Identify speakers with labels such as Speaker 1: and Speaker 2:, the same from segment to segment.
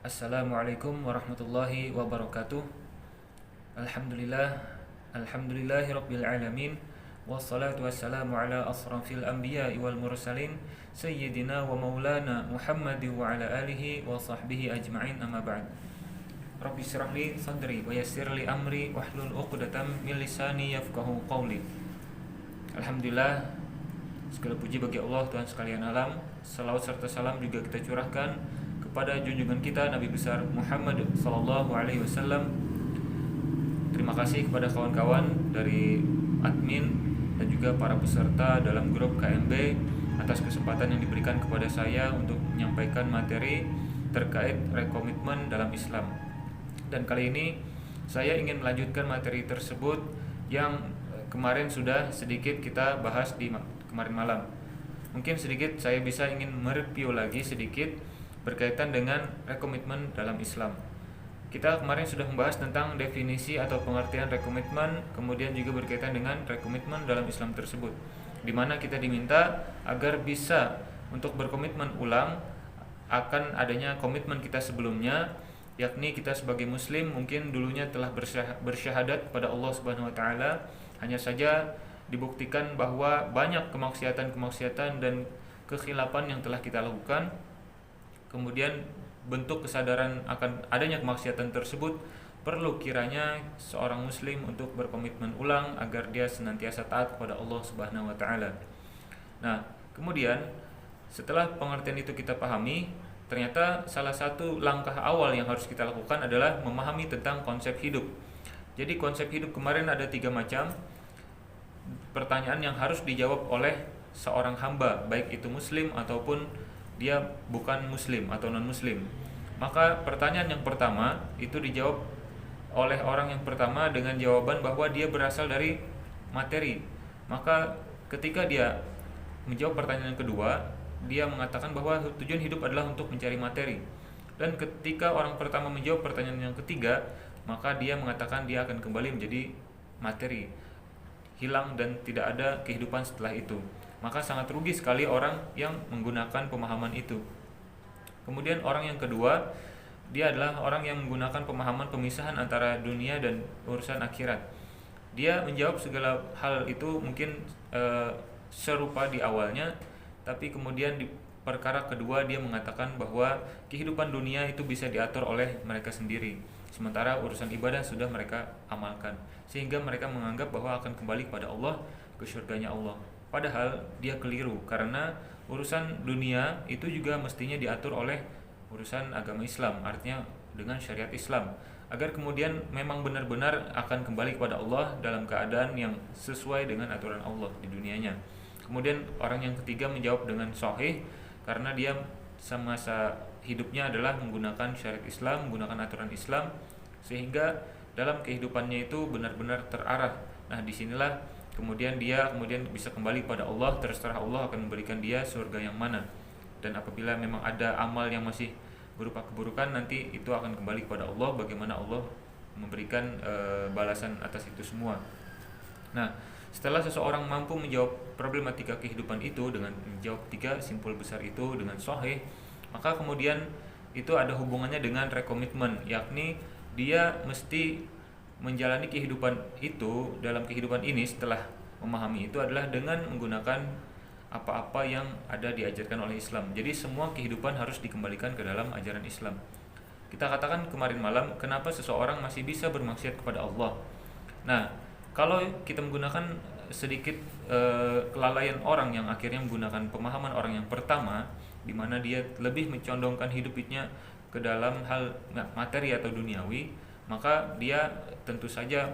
Speaker 1: Assalamualaikum warahmatullahi wabarakatuh. Alhamdulillah, alhamdulillahi rabbil alamin. Wassalatu wassalamu ala asrafil anbiya'i wal mursalin sayyidina wa maulana Muhammadin wa ala alihi wa sahbihi ajma'in, amma ba'd. Rabbi syrah li sadri wa yassir li amri wahlul 'uqdatam min lisani yafqahu qawli. Alhamdulillah, segala puji bagi Allah Tuhan sekalian alam. Salawat serta salam juga kita curahkan kepada junjungan kita Nabi besar Muhammad sallallahu alaihi wasallam. Terima kasih kepada kawan-kawan dari admin dan juga para peserta dalam grup KMB atas kesempatan yang diberikan kepada saya untuk menyampaikan materi terkait rekomitmen dalam Islam. Dan kali ini saya ingin melanjutkan materi tersebut yang kemarin sudah sedikit kita bahas di kemarin malam. Mungkin sedikit saya bisa ingin mereview lagi sedikit berkaitan dengan rekomitmen dalam Islam. Kita kemarin sudah membahas tentang definisi atau pengertian rekomitmen, kemudian juga berkaitan dengan rekomitmen dalam Islam tersebut, di mana kita diminta agar bisa untuk berkomitmen ulang akan adanya komitmen kita sebelumnya, yakni kita sebagai muslim mungkin dulunya telah bersyahadat kepada Allah Subhanahu wa taala, hanya saja dibuktikan bahwa banyak kemaksiatan dan kekhilapan yang telah kita lakukan. Kemudian bentuk kesadaran akan adanya kemaksiatan tersebut perlu kiranya seorang muslim untuk berkomitmen ulang agar dia senantiasa taat kepada Allah Subhanahu wa taala. Nah, kemudian setelah pengertian itu kita pahami, ternyata salah satu langkah awal yang harus kita lakukan adalah memahami tentang konsep hidup. Jadi konsep hidup kemarin ada 3 macam pertanyaan yang harus dijawab oleh seorang hamba, baik itu muslim ataupun dia bukan muslim atau non muslim. Maka pertanyaan yang pertama itu dijawab oleh orang yang pertama dengan jawaban bahwa dia berasal dari materi. Maka ketika dia menjawab pertanyaan yang kedua, dia mengatakan bahwa tujuan hidup adalah untuk mencari materi. Dan ketika orang pertama menjawab pertanyaan yang ketiga, maka dia mengatakan dia akan kembali menjadi materi, hilang dan tidak ada kehidupan setelah itu. Maka sangat rugi sekali orang yang menggunakan pemahaman itu. Kemudian orang yang kedua, dia adalah orang yang menggunakan pemahaman pemisahan antara dunia dan urusan akhirat. Dia menjawab segala hal itu mungkin serupa di awalnya, tapi kemudian di perkara kedua dia mengatakan bahwa kehidupan dunia itu bisa diatur oleh mereka sendiri, sementara urusan ibadah sudah mereka amalkan, sehingga mereka menganggap bahwa akan kembali kepada Allah, ke surganya Allah. Padahal dia keliru, karena urusan dunia itu juga mestinya diatur oleh urusan agama Islam, artinya dengan syariat Islam, agar kemudian memang benar-benar akan kembali kepada Allah dalam keadaan yang sesuai dengan aturan Allah di dunianya. Kemudian orang yang ketiga menjawab dengan sahih, karena dia semasa hidupnya adalah menggunakan syariat Islam, menggunakan aturan Islam, sehingga dalam kehidupannya itu benar-benar terarah. Nah, disinilah kemudian dia bisa kembali kepada Allah, terserah Allah akan memberikan dia surga yang mana. Dan apabila memang ada amal yang masih berupa keburukan, nanti itu akan kembali kepada Allah, bagaimana Allah memberikan balasan atas itu semua. Nah, setelah seseorang mampu menjawab problematika kehidupan itu dengan menjawab 3 simpul besar itu dengan sahih, maka kemudian itu ada hubungannya dengan rekomitmen, yakni dia mesti menjalani kehidupan itu dalam kehidupan ini setelah memahami itu adalah dengan menggunakan apa-apa yang ada diajarkan oleh Islam. Jadi semua kehidupan harus dikembalikan ke dalam ajaran Islam. Kita katakan kemarin malam, kenapa seseorang masih bisa bermaksiat kepada Allah. Nah, kalau kita menggunakan sedikit kelalaian orang yang akhirnya menggunakan pemahaman orang yang pertama, di mana dia lebih mencondongkan hidupnya ke dalam hal materi atau duniawi, maka dia tentu saja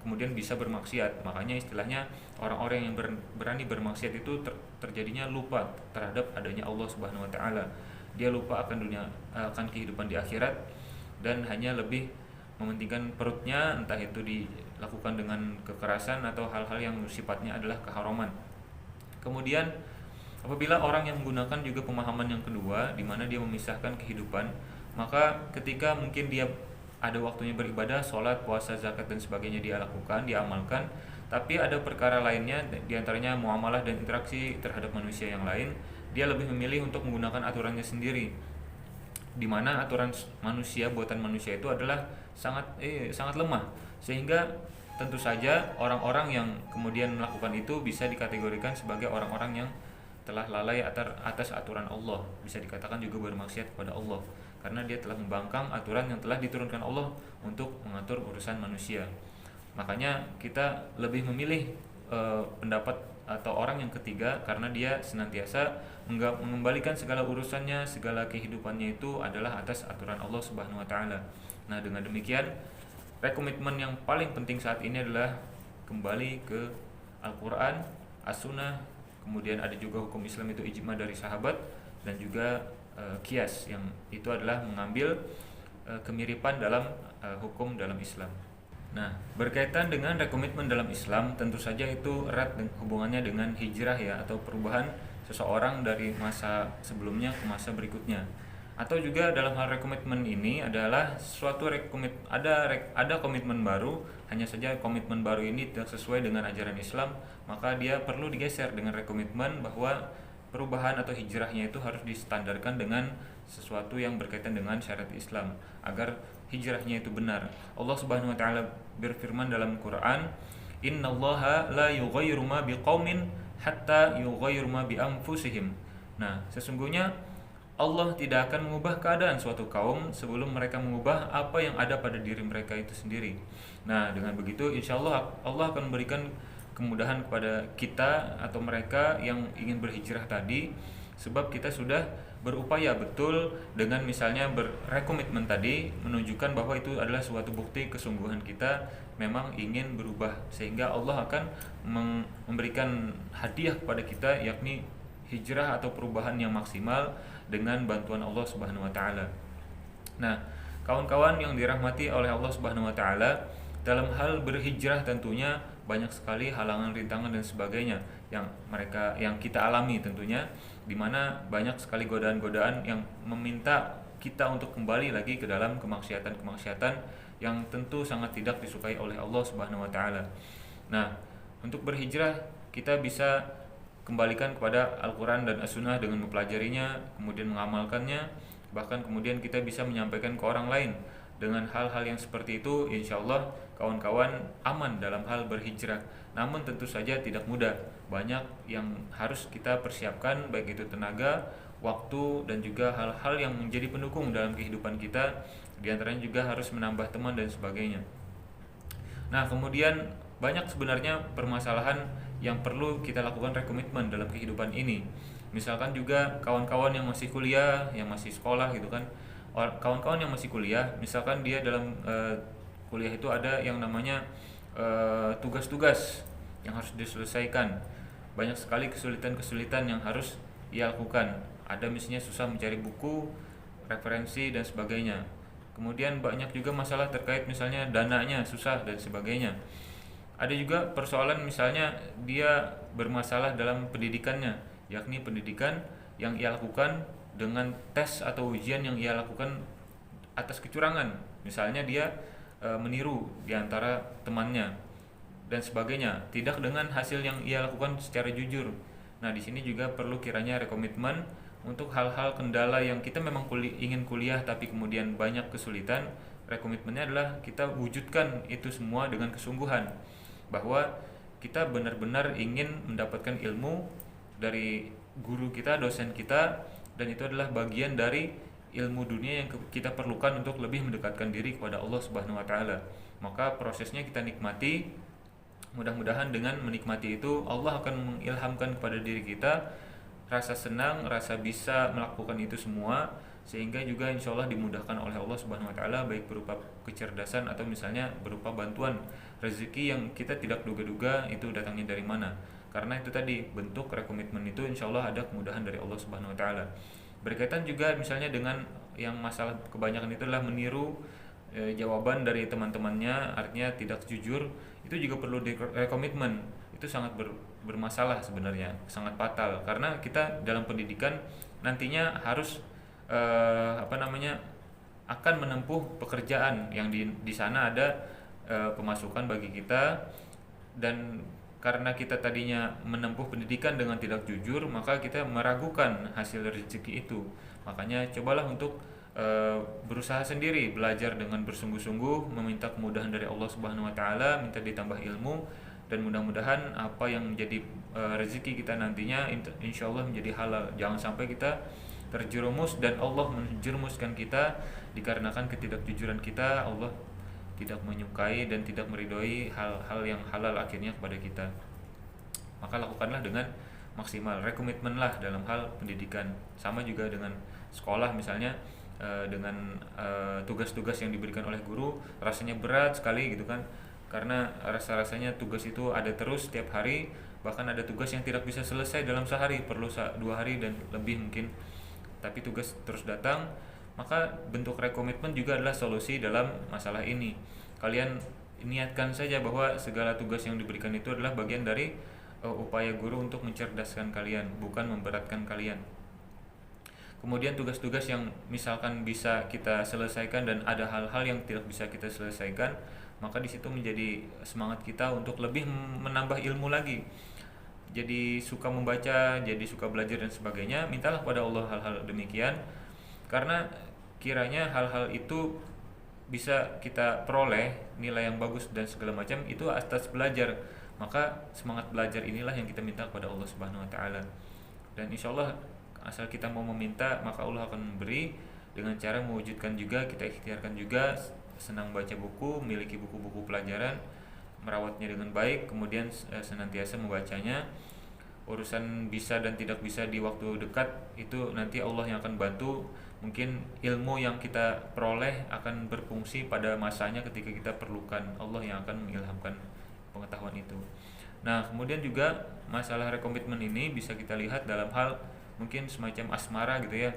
Speaker 1: kemudian bisa bermaksiat. Makanya istilahnya orang-orang yang berani bermaksiat itu terjadinya lupa terhadap adanya Allah Subhanahu wa taala. Dia lupa akan dunia, akan kehidupan di akhirat, dan hanya lebih mementingkan perutnya, entah itu dilakukan dengan kekerasan atau hal-hal yang sifatnya adalah keharaman. Kemudian apabila orang yang menggunakan juga pemahaman yang kedua, di mana dia memisahkan kehidupan, maka ketika mungkin dia ada waktunya beribadah, sholat, puasa, zakat dan sebagainya dia lakukan, dia amalkan, tapi ada perkara lainnya, diantaranya muamalah dan interaksi terhadap manusia yang lain, dia lebih memilih untuk menggunakan aturannya sendiri. di mana aturan manusia, buatan manusia itu adalah sangat lemah, sehingga tentu saja orang-orang yang kemudian melakukan itu bisa dikategorikan sebagai orang-orang yang telah lalai atas aturan Allah, bisa dikatakan juga bermaksiat kepada Allah, karena dia telah membangkang aturan yang telah diturunkan Allah untuk mengatur urusan manusia. Makanya kita lebih memilih pendapat atau orang yang ketiga, karena dia senantiasa mengembalikan segala urusannya, segala kehidupannya itu adalah atas aturan Allah Subhanahu wa taala. Nah, dengan demikian rekomitmen yang paling penting saat ini adalah kembali ke Al-Qur'an, As-Sunnah, kemudian ada juga hukum Islam itu ijma dari sahabat, dan juga qiyas yang itu adalah mengambil kemiripan dalam hukum dalam Islam. Nah, berkaitan dengan rekomitmen dalam Islam, tentu saja itu erat hubungannya dengan hijrah ya, atau perubahan seseorang dari masa sebelumnya ke masa berikutnya. Atau juga dalam hal rekomitmen ini adalah suatu ada komitmen baru, hanya saja komitmen baru ini tidak sesuai dengan ajaran Islam, maka dia perlu digeser dengan rekomitmen bahwa perubahan atau hijrahnya itu harus distandarkan dengan sesuatu yang berkaitan dengan syariat Islam agar hijrahnya itu benar. Allah Subhanahu wa taala berfirman dalam Quran, "Innallaha la yughayyiru ma biqaumin hatta yughayyiru ma bi anfusihim." Nah, sesungguhnya Allah tidak akan mengubah keadaan suatu kaum sebelum mereka mengubah apa yang ada pada diri mereka itu sendiri. Nah, dengan begitu insyaallah Allah akan memberikan kemudahan kepada kita atau mereka yang ingin berhijrah tadi, sebab kita sudah berupaya betul dengan misalnya berrekomitmen tadi, menunjukkan bahwa itu adalah suatu bukti kesungguhan kita memang ingin berubah, sehingga Allah akan memberikan hadiah kepada kita, yakni hijrah atau perubahan yang maksimal dengan bantuan Allah Subhanahu wa taala. Nah, kawan-kawan yang dirahmati oleh Allah Subhanahu wa taala, dalam hal berhijrah tentunya banyak sekali halangan, rintangan dan sebagainya yang kita alami tentunya, di mana banyak sekali godaan-godaan yang meminta kita untuk kembali lagi ke dalam kemaksiatan-kemaksiatan yang tentu sangat tidak disukai oleh Allah Subhanahu wa taala. Nah, untuk berhijrah kita bisa kembalikan kepada Al-Qur'an dan As-Sunnah dengan mempelajarinya, kemudian mengamalkannya, bahkan kemudian kita bisa menyampaikan ke orang lain. Dengan hal-hal yang seperti itu, insya Allah kawan-kawan aman dalam hal berhijrah. Namun tentu saja tidak mudah. Banyak yang harus kita persiapkan, baik itu tenaga, waktu, dan juga hal-hal yang menjadi pendukung dalam kehidupan kita. Di antaranya juga harus menambah teman dan sebagainya. Nah, kemudian banyak sebenarnya permasalahan yang perlu kita lakukan rekomitmen dalam kehidupan ini. Misalkan juga kawan-kawan yang masih kuliah, yang masih sekolah gitu kan. Kawan-kawan yang masih kuliah, misalkan dia dalam kuliah itu ada yang namanya tugas-tugas yang harus diselesaikan. Banyak sekali kesulitan-kesulitan yang harus ia lakukan. Ada misalnya susah mencari buku, referensi dan sebagainya. Kemudian banyak juga masalah terkait misalnya dananya susah dan sebagainya. Ada juga persoalan misalnya dia bermasalah dalam pendidikannya, yakni pendidikan yang ia lakukan dengan tes atau ujian yang ia lakukan atas kecurangan. Misalnya dia meniru di antara temannya dan sebagainya, tidak dengan hasil yang ia lakukan secara jujur. Nah, di sini juga perlu kiranya rekomitmen untuk hal-hal kendala yang kita memang ingin kuliah tapi kemudian banyak kesulitan. Rekomitmennya adalah kita wujudkan itu semua dengan kesungguhan, bahwa kita benar-benar ingin mendapatkan ilmu dari guru kita, dosen kita, dan itu adalah bagian dari ilmu dunia yang kita perlukan untuk lebih mendekatkan diri kepada Allah Subhanahu wa taala. Maka prosesnya kita nikmati. Mudah-mudahan dengan menikmati itu Allah akan mengilhamkan kepada diri kita rasa senang, rasa bisa melakukan itu semua, sehingga juga insya Allah dimudahkan oleh Allah Subhanahu wa taala, baik berupa kecerdasan atau misalnya berupa bantuan rezeki yang kita tidak duga-duga itu datangnya dari mana. Karena itu tadi bentuk rekomitmen itu insya Allah ada kemudahan dari Allah Subhanahu wa taala. Berkaitan juga misalnya dengan yang masalah kebanyakan itu adalah meniru jawaban dari teman-temannya, artinya tidak jujur, itu juga perlu rekomitmen. Itu sangat bermasalah sebenarnya, sangat fatal, karena kita dalam pendidikan nantinya harus akan menempuh pekerjaan yang di sana ada pemasukan bagi kita, dan karena kita tadinya menempuh pendidikan dengan tidak jujur, maka kita meragukan hasil rezeki itu. Makanya cobalah untuk berusaha sendiri, belajar dengan bersungguh-sungguh, meminta kemudahan dari Allah Subhanahu wa taala, minta ditambah ilmu, dan mudah-mudahan apa yang menjadi rezeki kita nantinya insya Allah menjadi halal. Jangan sampai kita terjerumus dan Allah menjerumuskan kita dikarenakan ketidakjujuran kita. Allah tidak menyukai dan tidak meridhoi hal-hal yang halal akhirnya kepada kita. Maka lakukanlah dengan maksimal, rekomitmenlah dalam hal pendidikan. Sama juga dengan sekolah misalnya, dengan tugas-tugas yang diberikan oleh guru rasanya berat sekali gitu kan, karena rasanya tugas itu ada terus setiap hari, bahkan ada tugas yang tidak bisa selesai dalam sehari, perlu 2 hari dan lebih mungkin, tapi tugas terus datang. Maka bentuk rekomitmen juga adalah solusi dalam masalah ini. Kalian niatkan saja bahwa segala tugas yang diberikan itu adalah bagian dari upaya guru untuk mencerdaskan kalian, bukan memberatkan kalian. Kemudian tugas-tugas yang misalkan bisa kita selesaikan dan ada hal-hal yang tidak bisa kita selesaikan, maka di situ menjadi semangat kita untuk lebih menambah ilmu lagi. Jadi suka membaca, jadi suka belajar dan sebagainya. Mintalah pada Allah hal-hal demikian, karena kiranya hal-hal itu bisa kita peroleh nilai yang bagus dan segala macam itu atas belajar. Maka semangat belajar inilah yang kita minta kepada Allah Subhanahu wa taala. Dan insyaallah asal kita mau meminta, maka Allah akan memberi dengan cara mewujudkan juga, kita ikhtiarkan juga, senang baca buku, memiliki buku-buku pelajaran, merawatnya dengan baik, kemudian senantiasa membacanya. Urusan bisa dan tidak bisa di waktu dekat itu nanti Allah yang akan bantu. Mungkin ilmu yang kita peroleh akan berfungsi pada masanya ketika kita perlukan. Allah yang akan mengilhamkan pengetahuan itu. Nah, kemudian juga masalah rekomitmen ini bisa kita lihat dalam hal mungkin semacam asmara gitu ya.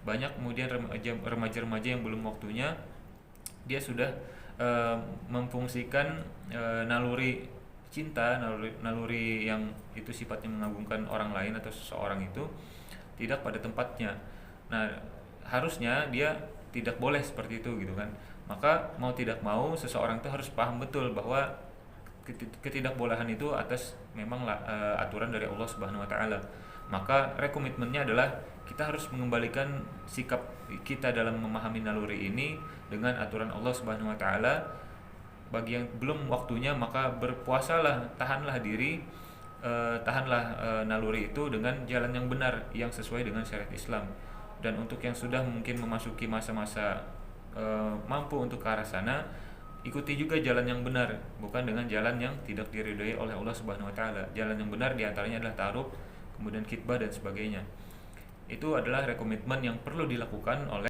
Speaker 1: Banyak kemudian remaja-remaja yang belum waktunya dia sudah memfungsikan naluri cinta, naluri yang itu sifatnya mengagungkan orang lain atau seseorang itu tidak pada tempatnya. Nah, harusnya dia tidak boleh seperti itu gitu kan. Maka mau tidak mau seseorang itu harus paham betul bahwa ketidakbolehan itu atas memang aturan dari Allah Subhanahu wa taala. Maka rekomitmennya adalah kita harus mengembalikan sikap kita dalam memahami naluri ini dengan aturan Allah Subhanahu wa taala. Bagi yang belum waktunya maka berpuasalah, tahanlah diri, tahanlah naluri itu dengan jalan yang benar yang sesuai dengan syariat Islam. Dan untuk yang sudah mungkin memasuki masa-masa mampu untuk ke arah sana, ikuti juga jalan yang benar, bukan dengan jalan yang tidak diridhoi oleh Allah Subhanahu wa taala. Jalan yang benar diantaranya adalah ta'aruf, kemudian khitbah dan sebagainya. Itu adalah rekomitmen yang perlu dilakukan oleh